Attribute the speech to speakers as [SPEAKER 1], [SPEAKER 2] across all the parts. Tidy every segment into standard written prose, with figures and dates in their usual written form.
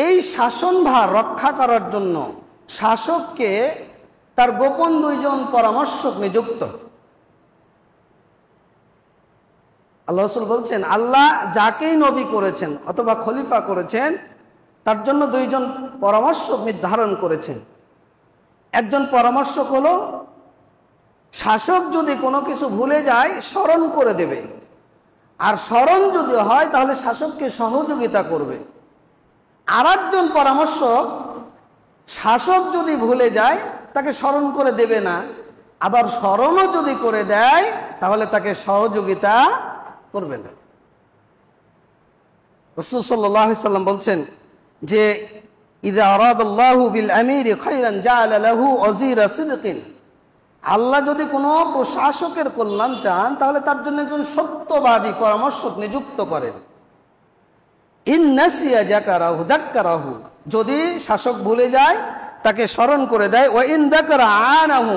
[SPEAKER 1] এই শাসনভার রক্ষা করার জন্য শাসককে তার গোপন দুইজন পরামর্শক নিযুক্ত। আল্লাহ রাসূল বলছেন, আল্লাহ যাকেই নবী করেছেন অথবা খলিফা করেছেন তার জন্য দুইজন পরামর্শক নির্ধারণ করেছেন। একজন পরামর্শক হলো শাসক যদি কোনো কিছু ভুলে যায় স্মরণ করে দেবে, আর স্মরণ যদি হয় তাহলে শাসককে সহযোগিতা করবে। আর একজন পরামর্শক শাসক যদি ভুলে যায় তাকে স্মরণ করে দেবে না, আবার স্মরণও যদি করে দেয় তাহলে তাকে সহযোগিতা করবে না। রাসূল সাল্লাল্লাহু আলাইহি সাল্লাম বলছেন যে ইযা আরাদাল্লাহু বিল আমিরি খায়রান জাআলা লাহু ওয়াজিরা সিদকিন, আল্লাহ যদি কোনো প্রশাসকের কল্যাণ চান তাহলে তার জন্য একজন সত্যবাদী পরামর্শক নিযুক্ত করেন। ইন নাসিয়া যাক্কারাহু, যদি শাসক ভুলে যায় তাকে স্মরণ করে দেয়। ওয়া ইন যাকারা আনাহু,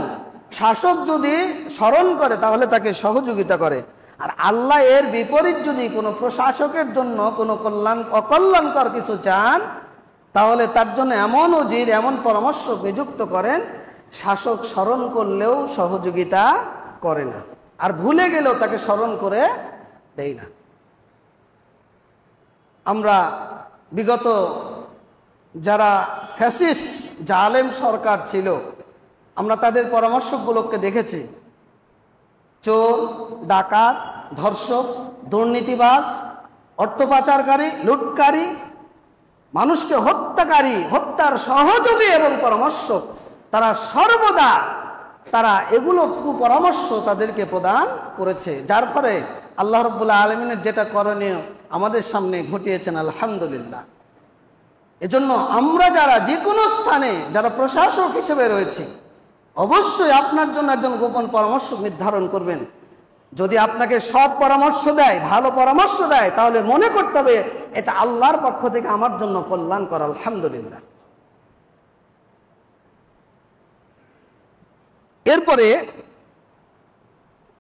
[SPEAKER 1] শাসক যদি স্মরণ করে তাহলে তাকে সহযোগিতা করে। আর আল্লাহ এর বিপরীত যদি কোনো প্রশাসকের জন্য কোনো অকল্যাণকর কিছু চান তাহলে তার জন্য এমন ওজির, এমন পরামর্শক নিযুক্ত করেন শাসক স্মরণ করলেও সহযোগিতা করে না, আর ভুলে গেলেও তাকে স্মরণ করে দেয় না। আমরা বিগত যারা ফ্যাসিস্ট জালেম সরকার ছিল আমরা তাদের পরামর্শকগুলোকে দেখেছি। চোর, ডাকাত, ধর্ষক, দুর্নীতিবাজ, অর্থ পাচারকারী, লুটকারী, মানুষকে হত্যাকারী, হত্যার সহযোগী এবং পরামর্শক, তারা সর্বদা এগুলো কুপরামর্শ তাদেরকে প্রদান করেছে, যার ফলে আল্লাহ রাব্বুল আলামিনের যেটা করণীয় আমাদের সামনে ঘটিয়েছেন, আলহামদুলিল্লাহ। এজন্য আমরা যারা যে কোনো স্থানে যারা প্রশাসক হিসেবে রয়েছি অবশ্যই আপনার জন্য একজন গোপন পরামর্শক নির্ধারণ করবেন। যদি আপনাকে সৎ পরামর্শ দেয়, ভালো পরামর্শ দেয়, তাহলে মনে করতে হবে এটা আল্লাহর পক্ষ থেকে আমার জন্য কল্যাণকর, আলহামদুলিল্লাহ। এরপরে